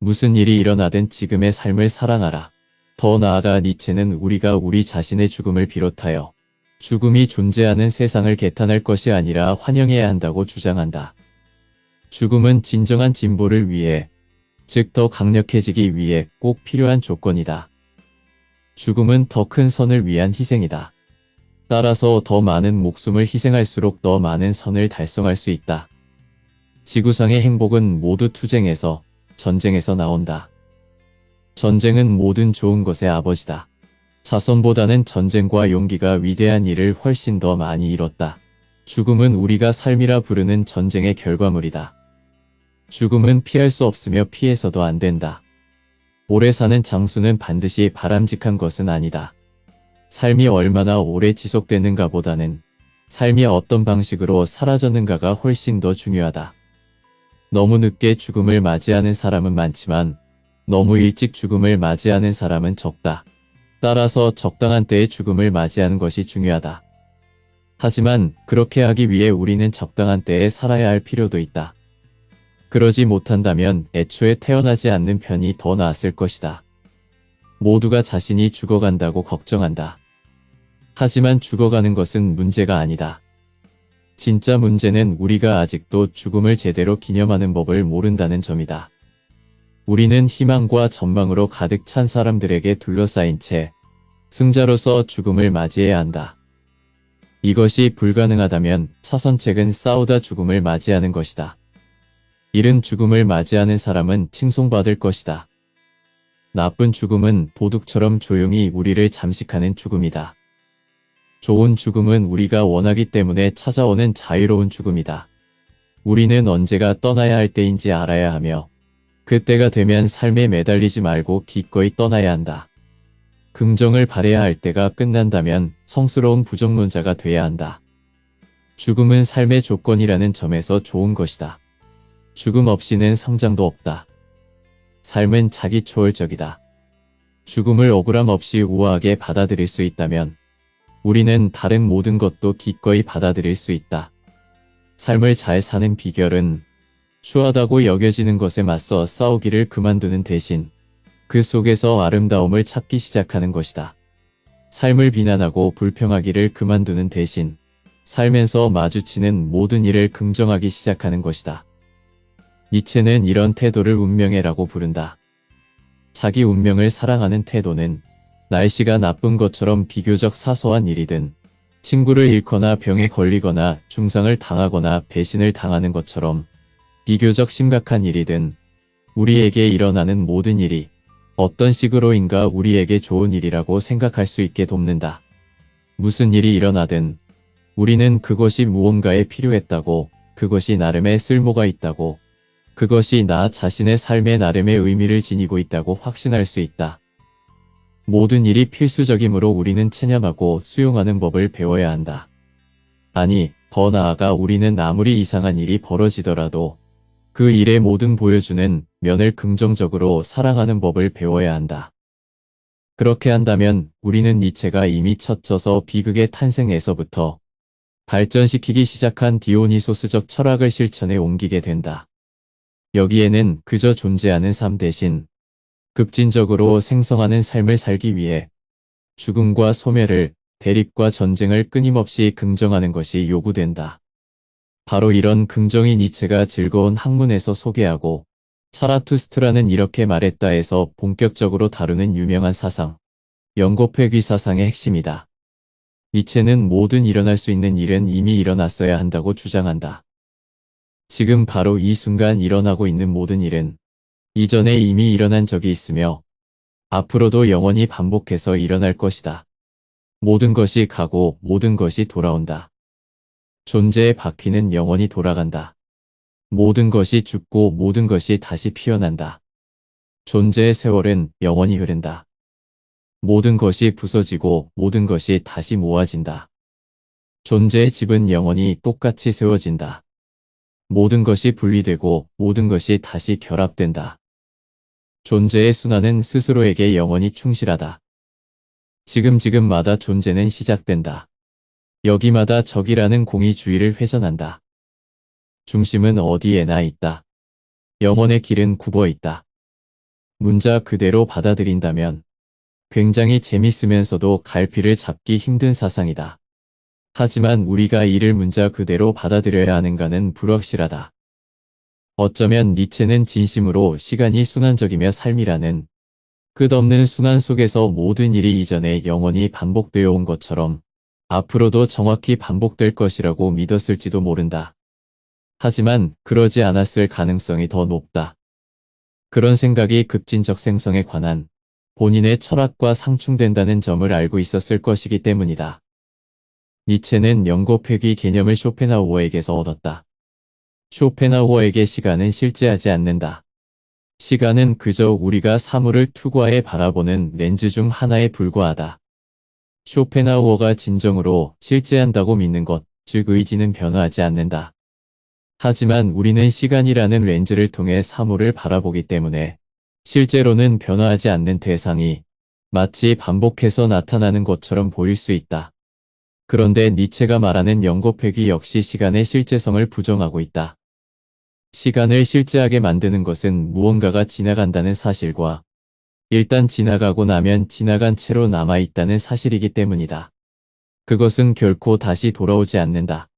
무슨 일이 일어나든 지금의 삶을 사랑하라. 더 나아가 니체는 우리가 우리 자신의 죽음을 비롯하여 죽음이 존재하는 세상을 개탄할 것이 아니라 환영해야 한다고 주장한다. 죽음은 진정한 진보를 위해, 즉 더 강력해지기 위해 꼭 필요한 조건이다. 죽음은 더 큰 선을 위한 희생이다. 따라서 더 많은 목숨을 희생할수록 더 많은 선을 달성할 수 있다. 지구상의 행복은 모두 투쟁에서, 전쟁에서 나온다. 전쟁은 모든 좋은 것의 아버지다. 자선보다는 전쟁과 용기가 위대한 일을 훨씬 더 많이 이뤘다. 죽음은 우리가 삶이라 부르는 전쟁의 결과물이다. 죽음은 피할 수 없으며 피해서도 안 된다. 오래 사는 장수는 반드시 바람직한 것은 아니다. 삶이 얼마나 오래 지속되는가 보다는 삶이 어떤 방식으로 사라졌는가가 훨씬 더 중요하다. 너무 늦게 죽음을 맞이하는 사람은 많지만 너무 일찍 죽음을 맞이하는 사람은 적다. 따라서 적당한 때에 죽음을 맞이하는 것이 중요하다. 하지만 그렇게 하기 위해 우리는 적당한 때에 살아야 할 필요도 있다. 그러지 못한다면 애초에 태어나지 않는 편이 더 나았을 것이다. 모두가 자신이 죽어간다고 걱정한다. 하지만 죽어가는 것은 문제가 아니다. 진짜 문제는 우리가 아직도 죽음을 제대로 기념하는 법을 모른다는 점이다. 우리는 희망과 전망으로 가득 찬 사람들에게 둘러싸인 채 승자로서 죽음을 맞이해야 한다. 이것이 불가능하다면 차선책은 싸우다 죽음을 맞이하는 것이다. 이른 죽음을 맞이하는 사람은 칭송받을 것이다. 나쁜 죽음은 도둑처럼 조용히 우리를 잠식하는 죽음이다. 좋은 죽음은 우리가 원하기 때문에 찾아오는 자유로운 죽음이다. 우리는 언제가 떠나야 할 때인지 알아야 하며 그때가 되면 삶에 매달리지 말고 기꺼이 떠나야 한다. 긍정을 바라야 할 때가 끝난다면 성스러운 부정론자가 돼야 한다. 죽음은 삶의 조건이라는 점에서 좋은 것이다. 죽음 없이는 성장도 없다. 삶은 자기 초월적이다. 죽음을 억울함 없이 우아하게 받아들일 수 있다면 우리는 다른 모든 것도 기꺼이 받아들일 수 있다. 삶을 잘 사는 비결은 추하다고 여겨지는 것에 맞서 싸우기를 그만두는 대신 그 속에서 아름다움을 찾기 시작하는 것이다. 삶을 비난하고 불평하기를 그만두는 대신 삶에서 마주치는 모든 일을 긍정하기 시작하는 것이다. 니체는 이런 태도를 운명애라고 부른다. 자기 운명을 사랑하는 태도는 날씨가 나쁜 것처럼 비교적 사소한 일이든 친구를 잃거나 병에 걸리거나 중상을 당하거나 배신을 당하는 것처럼 비교적 심각한 일이든 우리에게 일어나는 모든 일이 어떤 식으로인가 우리에게 좋은 일이라고 생각할 수 있게 돕는다. 무슨 일이 일어나든 우리는 그것이 무언가에 필요했다고, 그것이 나름의 쓸모가 있다고, 그것이 나 자신의 삶에 나름의 의미를 지니고 있다고 확신할 수 있다. 모든 일이 필수적이므로 우리는 체념하고 수용하는 법을 배워야 한다. 아니, 더 나아가 우리는 아무리 이상한 일이 벌어지더라도 그 일의 모든 보여주는 면을 긍정적으로 사랑하는 법을 배워야 한다. 그렇게 한다면 우리는 니체가 이미 첫져서 비극의 탄생에서부터 발전시키기 시작한 디오니소스적 철학을 실천에 옮기게 된다. 여기에는 그저 존재하는 삶 대신 급진적으로 생성하는 삶을 살기 위해 죽음과 소멸을, 대립과 전쟁을 끊임없이 긍정하는 것이 요구된다. 바로 이런 긍정이 니체가 즐거운 학문에서 소개하고 차라투스트라는 이렇게 말했다에서 본격적으로 다루는 유명한 사상, 영겁회귀 사상의 핵심이다. 니체는 모든 일어날 수 있는 일은 이미 일어났어야 한다고 주장한다. 지금 바로 이 순간 일어나고 있는 모든 일은 이전에 이미 일어난 적이 있으며 앞으로도 영원히 반복해서 일어날 것이다. 모든 것이 가고 모든 것이 돌아온다. 존재의 바퀴는 영원히 돌아간다. 모든 것이 죽고 모든 것이 다시 피어난다. 존재의 세월은 영원히 흐른다. 모든 것이 부서지고 모든 것이 다시 모아진다. 존재의 집은 영원히 똑같이 세워진다. 모든 것이 분리되고 모든 것이 다시 결합된다. 존재의 순환은 스스로에게 영원히 충실하다. 지금마다 존재는 시작된다. 여기마다 저기라는 공이 주위를 회전한다. 중심은 어디에나 있다. 영혼의 길은 굽어 있다. 문자 그대로 받아들인다면 굉장히 재밌으면서도 갈피를 잡기 힘든 사상이다. 하지만 우리가 이를 문자 그대로 받아들여야 하는가는 불확실하다. 어쩌면 니체는 진심으로 시간이 순환적이며 삶이라는 끝없는 순환 속에서 모든 일이 이전에 영원히 반복되어 온 것처럼 앞으로도 정확히 반복될 것이라고 믿었을지도 모른다. 하지만 그러지 않았을 가능성이 더 높다. 그런 생각이 급진적 생성에 관한 본인의 철학과 상충된다는 점을 알고 있었을 것이기 때문이다. 니체는 영겁회귀 개념을 쇼펜하우어에게서 얻었다. 쇼펜하우어에게 시간은 실제하지 않는다. 시간은 그저 우리가 사물을 투과해 바라보는 렌즈 중 하나에 불과하다. 쇼펜하우어가 진정으로 실제한다고 믿는 것, 즉 의지는 변화하지 않는다. 하지만 우리는 시간이라는 렌즈를 통해 사물을 바라보기 때문에 실제로는 변화하지 않는 대상이 마치 반복해서 나타나는 것처럼 보일 수 있다. 그런데 니체가 말하는 영겁회귀 역시 시간의 실제성을 부정하고 있다. 시간을 실제하게 만드는 것은 무언가가 지나간다는 사실과 일단 지나가고 나면 지나간 채로 남아있다는 사실이기 때문이다. 그것은 결코 다시 돌아오지 않는다.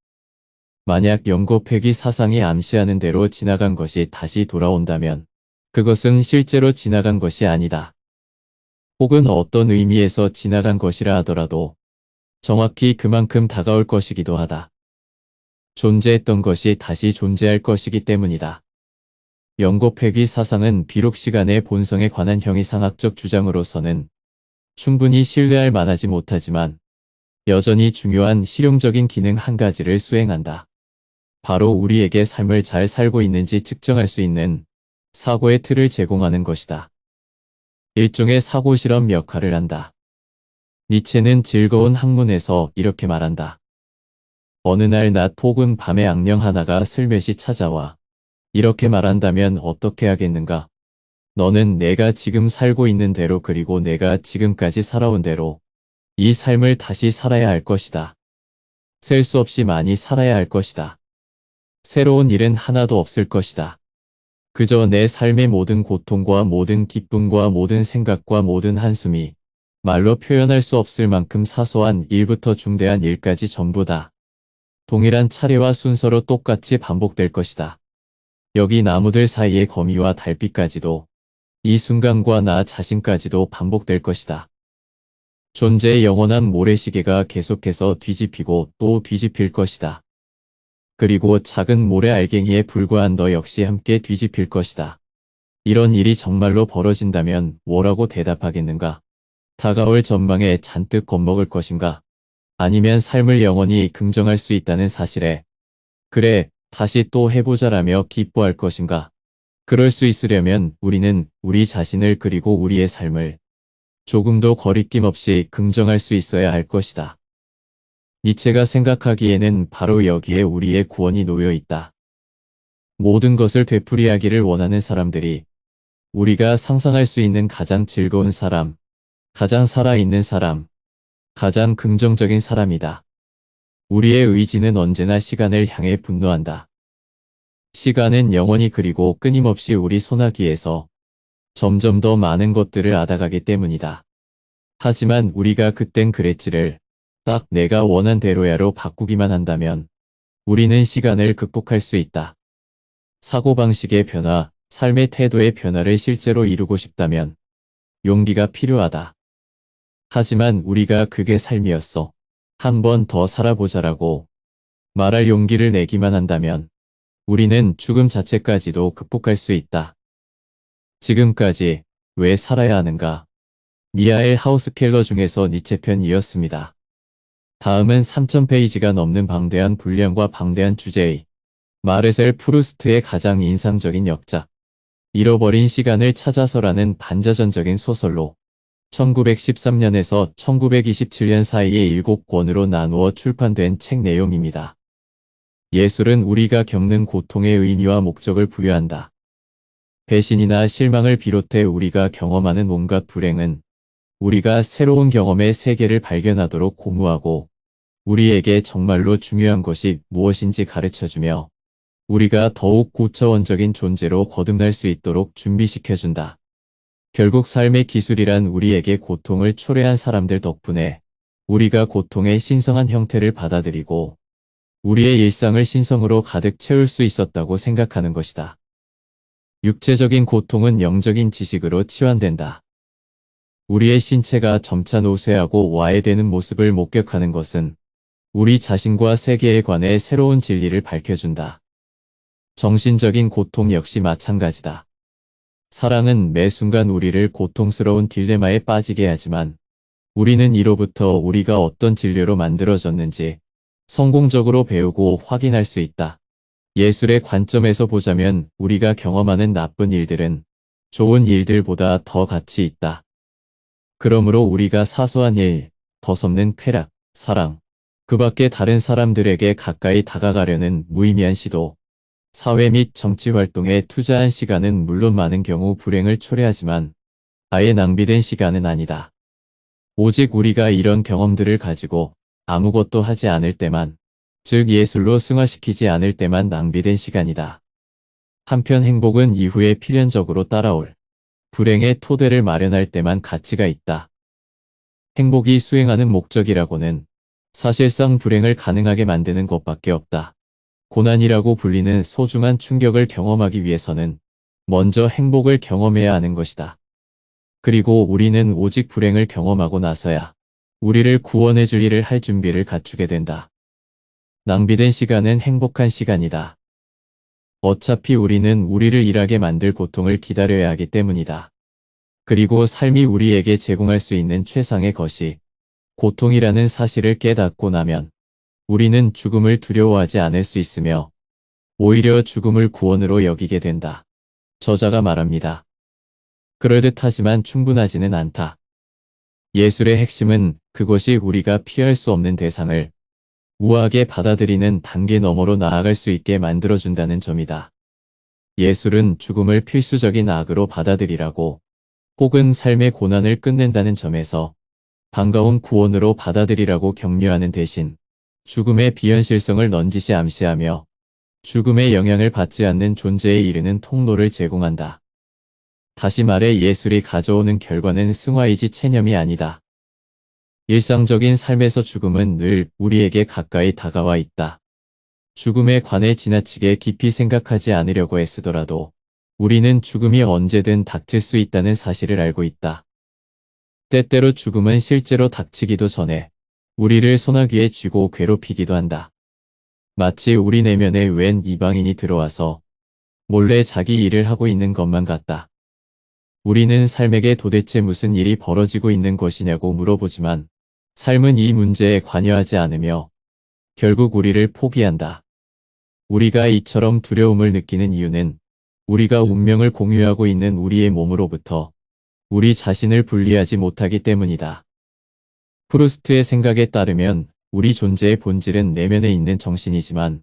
만약 영겁회귀 사상이 암시하는 대로 지나간 것이 다시 돌아온다면 그것은 실제로 지나간 것이 아니다. 혹은 어떤 의미에서 지나간 것이라 하더라도 정확히 그만큼 다가올 것이기도 하다. 존재했던 것이 다시 존재할 것이기 때문이다. 영겁회귀 사상은 비록 시간의 본성에 관한 형이상학적 주장으로서는 충분히 신뢰할 만하지 못하지만 여전히 중요한 실용적인 기능 한 가지를 수행한다. 바로 우리에게 삶을 잘 살고 있는지 측정할 수 있는 사고의 틀을 제공하는 것이다. 일종의 사고 실험 역할을 한다. 니체는 즐거운 학문에서 이렇게 말한다. 어느 날 낮 혹은 밤에 악령 하나가 슬며시 찾아와 이렇게 말한다면 어떻게 하겠는가? 너는 내가 지금 살고 있는 대로 그리고 내가 지금까지 살아온 대로 이 삶을 다시 살아야 할 것이다. 셀 수 없이 많이 살아야 할 것이다. 새로운 일은 하나도 없을 것이다. 그저 내 삶의 모든 고통과 모든 기쁨과 모든 생각과 모든 한숨이 말로 표현할 수 없을 만큼 사소한 일부터 중대한 일까지 전부다. 동일한 차례와 순서로 똑같이 반복될 것이다. 여기 나무들 사이의 거미와 달빛까지도 이 순간과 나 자신까지도 반복될 것이다. 존재의 영원한 모래시계가 계속해서 뒤집히고 또 뒤집힐 것이다. 그리고 작은 모래 알갱이에 불과한 너 역시 함께 뒤집힐 것이다. 이런 일이 정말로 벌어진다면 뭐라고 대답하겠는가? 다가올 전망에 잔뜩 겁먹을 것인가? 아니면 삶을 영원히 긍정할 수 있다는 사실에 그래, 다시 또 해보자라며 기뻐할 것인가? 그럴 수 있으려면 우리는 우리 자신을 그리고 우리의 삶을 조금도 거리낌 없이 긍정할 수 있어야 할 것이다. 니체가 생각하기에는 바로 여기에 우리의 구원이 놓여 있다. 모든 것을 되풀이하기를 원하는 사람들이 우리가 상상할 수 있는 가장 즐거운 사람, 가장 살아있는 사람, 가장 긍정적인 사람이다. 우리의 의지는 언제나 시간을 향해 분노한다. 시간은 영원히 그리고 끊임없이 우리 소나기에서 점점 더 많은 것들을 앗아가기 때문이다. 하지만 우리가 그땐 그랬지를 딱 내가 원한 대로야로 바꾸기만 한다면 우리는 시간을 극복할 수 있다. 사고방식의 변화, 삶의 태도의 변화를 실제로 이루고 싶다면 용기가 필요하다. 하지만 우리가 그게 삶이었어. 한 번 더 살아보자라고 말할 용기를 내기만 한다면 우리는 죽음 자체까지도 극복할 수 있다. 지금까지 왜 살아야 하는가? 미하엘 하우스켈러 중에서 니체 편이었습니다. 다음은 3000페이지가 넘는 방대한 분량과 방대한 주제의 마르셀 프루스트의 가장 인상적인 역작, 잃어버린 시간을 찾아서라는 반자전적인 소설로 1913년에서 1927년 사이에 7권으로 나누어 출판된 책 내용입니다. 예술은 우리가 겪는 고통의 의미와 목적을 부여한다. 배신이나 실망을 비롯해 우리가 경험하는 온갖 불행은 우리가 새로운 경험의 세계를 발견하도록 고무하고 우리에게 정말로 중요한 것이 무엇인지 가르쳐주며 우리가 더욱 고차원적인 존재로 거듭날 수 있도록 준비시켜준다. 결국 삶의 기술이란 우리에게 고통을 초래한 사람들 덕분에 우리가 고통의 신성한 형태를 받아들이고 우리의 일상을 신성으로 가득 채울 수 있었다고 생각하는 것이다. 육체적인 고통은 영적인 지식으로 치환된다. 우리의 신체가 점차 노쇠하고 와해되는 모습을 목격하는 것은 우리 자신과 세계에 관해 새로운 진리를 밝혀준다. 정신적인 고통 역시 마찬가지다. 사랑은 매 순간 우리를 고통스러운 딜레마에 빠지게 하지만 우리는 이로부터 우리가 어떤 진료로 만들어졌는지 성공적으로 배우고 확인할 수 있다. 예술의 관점에서 보자면 우리가 경험하는 나쁜 일들은 좋은 일들보다 더 가치 있다. 그러므로 우리가 사소한 일, 덧없는 쾌락, 사랑, 그 밖에 다른 사람들에게 가까이 다가가려는 무의미한 시도, 사회 및 정치 활동에 투자한 시간은 물론 많은 경우 불행을 초래하지만 아예 낭비된 시간은 아니다. 오직 우리가 이런 경험들을 가지고 아무것도 하지 않을 때만, 즉 예술로 승화시키지 않을 때만 낭비된 시간이다. 한편 행복은 이후에 필연적으로 따라올 불행의 토대를 마련할 때만 가치가 있다. 행복이 수행하는 목적이라고는 사실상 불행을 가능하게 만드는 것밖에 없다. 고난이라고 불리는 소중한 충격을 경험하기 위해서는 먼저 행복을 경험해야 하는 것이다. 그리고 우리는 오직 불행을 경험하고 나서야 우리를 구원해 줄 일을 할 준비를 갖추게 된다. 낭비된 시간은 행복한 시간이다. 어차피 우리는 우리를 일하게 만들 고통을 기다려야 하기 때문이다. 그리고 삶이 우리에게 제공할 수 있는 최상의 것이 고통이라는 사실을 깨닫고 나면 우리는 죽음을 두려워하지 않을 수 있으며 오히려 죽음을 구원으로 여기게 된다. 저자가 말합니다. 그럴듯하지만 충분하지는 않다. 예술의 핵심은 그것이 우리가 피할 수 없는 대상을 우아하게 받아들이는 단계 너머로 나아갈 수 있게 만들어준다는 점이다. 예술은 죽음을 필수적인 악으로 받아들이라고 혹은 삶의 고난을 끝낸다는 점에서 반가운 구원으로 받아들이라고 격려하는 대신 죽음의 비현실성을 넌지시 암시하며 죽음의 영향을 받지 않는 존재에 이르는 통로를 제공한다. 다시 말해 예술이 가져오는 결과는 승화이지 체념이 아니다. 일상적인 삶에서 죽음은 늘 우리에게 가까이 다가와 있다. 죽음에 관해 지나치게 깊이 생각하지 않으려고 애쓰더라도 우리는 죽음이 언제든 닥칠 수 있다는 사실을 알고 있다. 때때로 죽음은 실제로 닥치기도 전에 우리를 소나기에 쥐고 괴롭히기도 한다. 마치 우리 내면에 웬 이방인이 들어와서 몰래 자기 일을 하고 있는 것만 같다. 우리는 삶에게 도대체 무슨 일이 벌어지고 있는 것이냐고 물어보지만 삶은 이 문제에 관여하지 않으며 결국 우리를 포기한다. 우리가 이처럼 두려움을 느끼는 이유는 우리가 운명을 공유하고 있는 우리의 몸으로부터 우리 자신을 분리하지 못하기 때문이다. 프루스트의 생각에 따르면 우리 존재의 본질은 내면에 있는 정신이지만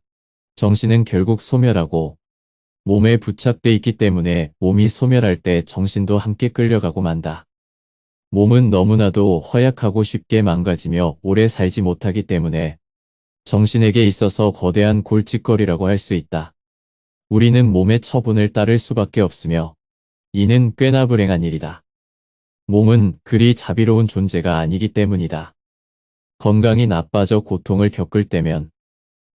정신은 결국 소멸하고 몸에 부착돼 있기 때문에 몸이 소멸할 때 정신도 함께 끌려가고 만다. 몸은 너무나도 허약하고 쉽게 망가지며 오래 살지 못하기 때문에 정신에게 있어서 거대한 골칫거리라고 할 수 있다. 우리는 몸의 처분을 따를 수밖에 없으며 이는 꽤나 불행한 일이다. 몸은 그리 자비로운 존재가 아니기 때문이다. 건강이 나빠져 고통을 겪을 때면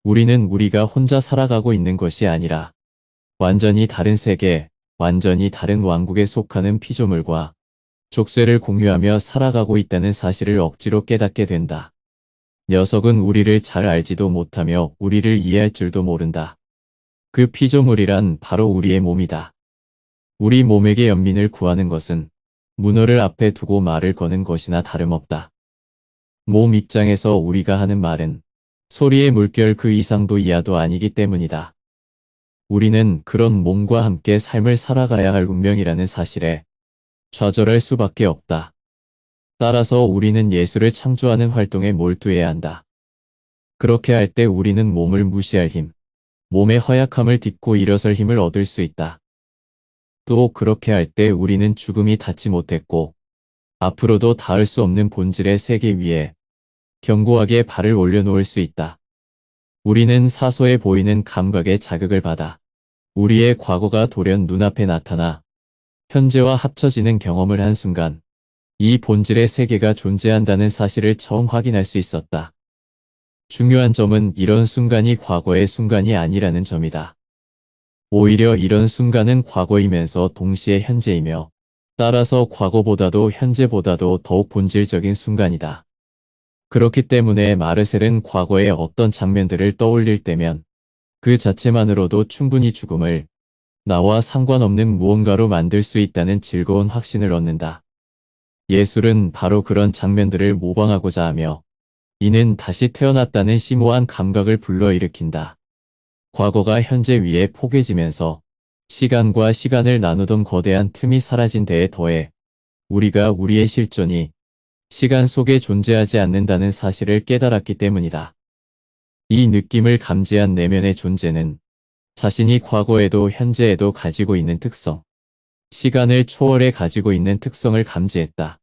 우리는 우리가 혼자 살아가고 있는 것이 아니라 완전히 다른 세계, 완전히 다른 왕국에 속하는 피조물과 족쇄를 공유하며 살아가고 있다는 사실을 억지로 깨닫게 된다. 녀석은 우리를 잘 알지도 못하며 우리를 이해할 줄도 모른다. 그 피조물이란 바로 우리의 몸이다. 우리 몸에게 연민을 구하는 것은 문어를 앞에 두고 말을 거는 것이나 다름없다. 몸 입장에서 우리가 하는 말은 소리의 물결 그 이상도 이하도 아니기 때문이다. 우리는 그런 몸과 함께 삶을 살아가야 할 운명이라는 사실에 좌절할 수밖에 없다. 따라서 우리는 예술을 창조하는 활동에 몰두해야 한다. 그렇게 할 때 우리는 몸을 무시할 힘, 몸의 허약함을 딛고 일어설 힘을 얻을 수 있다. 또 그렇게 할 때 우리는 죽음이 닿지 못했고 앞으로도 닿을 수 없는 본질의 세계 위에 견고하게 발을 올려놓을 수 있다. 우리는 사소해 보이는 감각의 자극을 받아 우리의 과거가 돌연 눈앞에 나타나 현재와 합쳐지는 경험을 한 순간, 이 본질의 세계가 존재한다는 사실을 처음 확인할 수 있었다. 중요한 점은 이런 순간이 과거의 순간이 아니라는 점이다. 오히려 이런 순간은 과거이면서 동시에 현재이며, 따라서 과거보다도 현재보다도 더욱 본질적인 순간이다. 그렇기 때문에 마르셀은 과거의 어떤 장면들을 떠올릴 때면 그 자체만으로도 충분히 죽음을 나와 상관없는 무언가로 만들 수 있다는 즐거운 확신을 얻는다. 예술은 바로 그런 장면들을 모방하고자 하며 이는 다시 태어났다는 심오한 감각을 불러일으킨다. 과거가 현재 위에 포개지면서 시간과 시간을 나누던 거대한 틈이 사라진 데에 더해 우리가 우리의 실존이 시간 속에 존재하지 않는다는 사실을 깨달았기 때문이다. 이 느낌을 감지한 내면의 존재는 자신이 과거에도 현재에도 가지고 있는 특성, 시간을 초월해 가지고 있는 특성을 감지했다.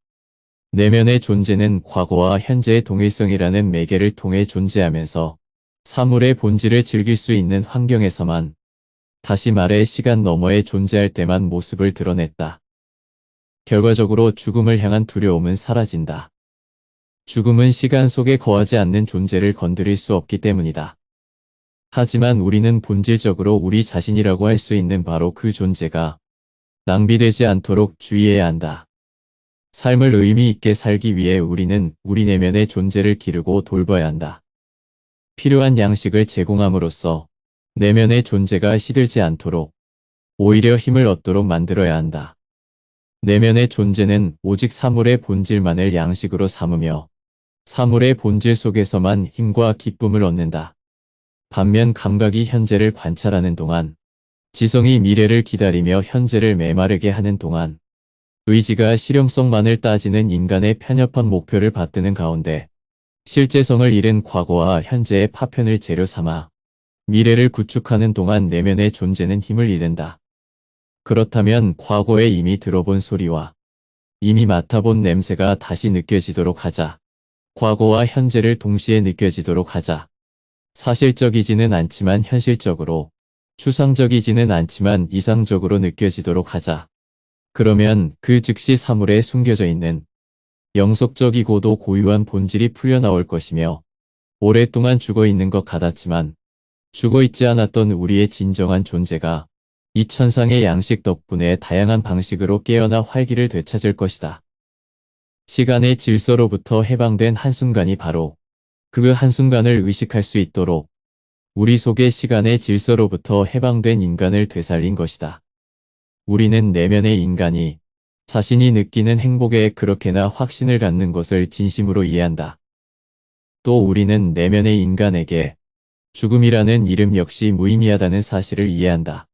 내면의 존재는 과거와 현재의 동일성이라는 매개를 통해 존재하면서 사물의 본질을 즐길 수 있는 환경에서만, 다시 말해 시간 너머에 존재할 때만 모습을 드러냈다. 결과적으로 죽음을 향한 두려움은 사라진다. 죽음은 시간 속에 거하지 않는 존재를 건드릴 수 없기 때문이다. 하지만 우리는 본질적으로 우리 자신이라고 할 수 있는 바로 그 존재가 낭비되지 않도록 주의해야 한다. 삶을 의미 있게 살기 위해 우리는 우리 내면의 존재를 기르고 돌봐야 한다. 필요한 양식을 제공함으로써 내면의 존재가 시들지 않도록 오히려 힘을 얻도록 만들어야 한다. 내면의 존재는 오직 사물의 본질만을 양식으로 삼으며 사물의 본질 속에서만 힘과 기쁨을 얻는다. 반면 감각이 현재를 관찰하는 동안, 지성이 미래를 기다리며 현재를 메마르게 하는 동안, 의지가 실용성만을 따지는 인간의 편협한 목표를 받드는 가운데 실제성을 잃은 과거와 현재의 파편을 재료 삼아 미래를 구축하는 동안 내면의 존재는 힘을 잃는다. 그렇다면 과거에 이미 들어본 소리와 이미 맡아본 냄새가 다시 느껴지도록 하자. 과거와 현재를 동시에 느껴지도록 하자. 사실적이지는 않지만 현실적으로, 추상적이지는 않지만 이상적으로 느껴지도록 하자. 그러면 그 즉시 사물에 숨겨져 있는 영속적이고도 고유한 본질이 풀려나올 것이며, 오랫동안 죽어 있는 것 같았지만 죽어 있지 않았던 우리의 진정한 존재가 이 천상의 양식 덕분에 다양한 방식으로 깨어나 활기를 되찾을 것이다. 시간의 질서로부터 해방된 한순간이 바로 그 한순간을 의식할 수 있도록 우리 속의 시간의 질서로부터 해방된 인간을 되살린 것이다. 우리는 내면의 인간이 자신이 느끼는 행복에 그렇게나 확신을 갖는 것을 진심으로 이해한다. 또 우리는 내면의 인간에게 죽음이라는 이름 역시 무의미하다는 사실을 이해한다.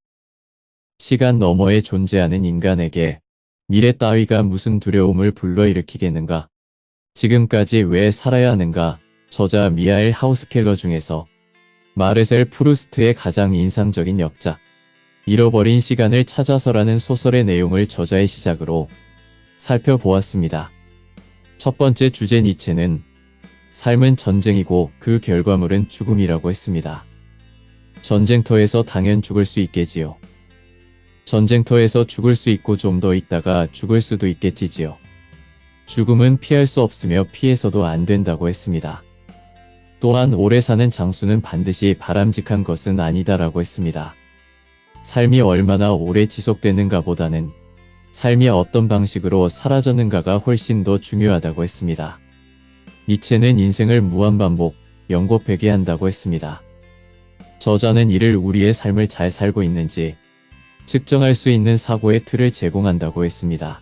시간 너머에 존재하는 인간에게 미래 따위가 무슨 두려움을 불러일으키겠는가? 지금까지 왜 살아야 하는가? 저자 미하엘 하우스켈러 중에서 마르셀 프루스트의 가장 인상적인 역작, 잃어버린 시간을 찾아서라는 소설의 내용을 저자의 시작으로 살펴보았습니다. 첫 번째 주제 니체는 삶은 전쟁이고 그 결과물은 죽음이라고 했습니다. 전쟁터에서 당연 죽을 수 있겠지요. 전쟁터에서 죽을 수 있고 좀 더 있다가 죽을 수도 있겠지지요. 죽음은 피할 수 없으며 피해서도 안 된다고 했습니다. 또한 오래 사는 장수는 반드시 바람직한 것은 아니다라고 했습니다. 삶이 얼마나 오래 지속되는가 보다는 삶이 어떤 방식으로 사라졌는가가 훨씬 더 중요하다고 했습니다. 니체는 인생을 무한반복, 영겁하게 한다고 했습니다. 저자는 이를 우리의 삶을 잘 살고 있는지 측정할 수 있는 사고의 틀을 제공한다고 했습니다.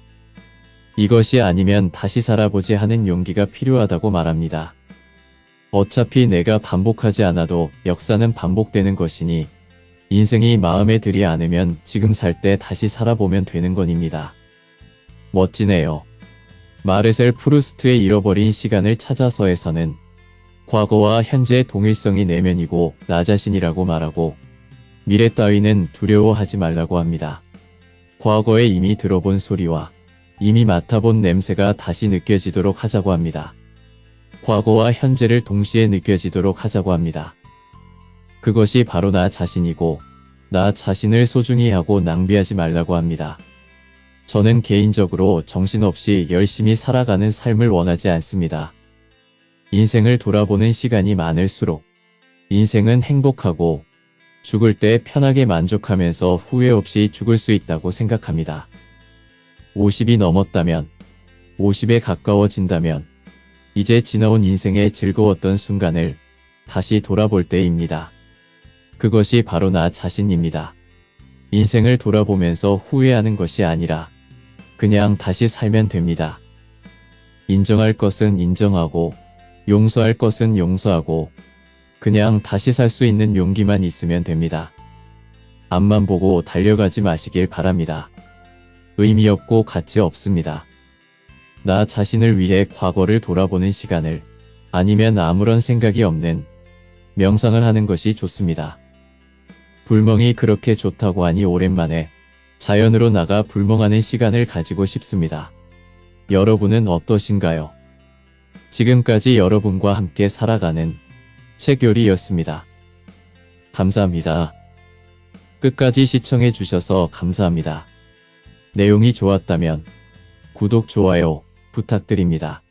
이것이 아니면 다시 살아보지 하는 용기가 필요하다고 말합니다. 어차피 내가 반복하지 않아도 역사는 반복되는 것이니 인생이 마음에 들지 않으면 지금 살 때 다시 살아보면 되는 것입니다. 멋지네요. 마르셀 프루스트의 잃어버린 시간을 찾아서에서는 과거와 현재의 동일성이 내면이고 나 자신이라고 말하고 미래 따위는 두려워하지 말라고 합니다. 과거에 이미 들어본 소리와 이미 맡아본 냄새가 다시 느껴지도록 하자고 합니다. 과거와 현재를 동시에 느껴지도록 하자고 합니다. 그것이 바로 나 자신이고 나 자신을 소중히 하고 낭비하지 말라고 합니다. 저는 개인적으로 정신없이 열심히 살아가는 삶을 원하지 않습니다. 인생을 돌아보는 시간이 많을수록 인생은 행복하고 죽을 때 편하게 만족하면서 후회 없이 죽을 수 있다고 생각합니다. 50이 넘었다면, 50에 가까워진다면, 이제 지나온 인생의 즐거웠던 순간을 다시 돌아볼 때입니다. 그것이 바로 나 자신입니다. 인생을 돌아보면서 후회하는 것이 아니라 그냥 다시 살면 됩니다. 인정할 것은 인정하고 용서할 것은 용서하고 그냥 다시 살 수 있는 용기만 있으면 됩니다. 앞만 보고 달려가지 마시길 바랍니다. 의미 없고 가치 없습니다. 나 자신을 위해 과거를 돌아보는 시간을 아니면 아무런 생각이 없는 명상을 하는 것이 좋습니다. 불멍이 그렇게 좋다고 하니 오랜만에 자연으로 나가 불멍하는 시간을 가지고 싶습니다. 여러분은 어떠신가요? 지금까지 여러분과 함께 살아가는 책요리였습니다. 감사합니다. 끝까지 시청해 주셔서 감사합니다. 내용이 좋았다면 구독, 좋아요 부탁드립니다.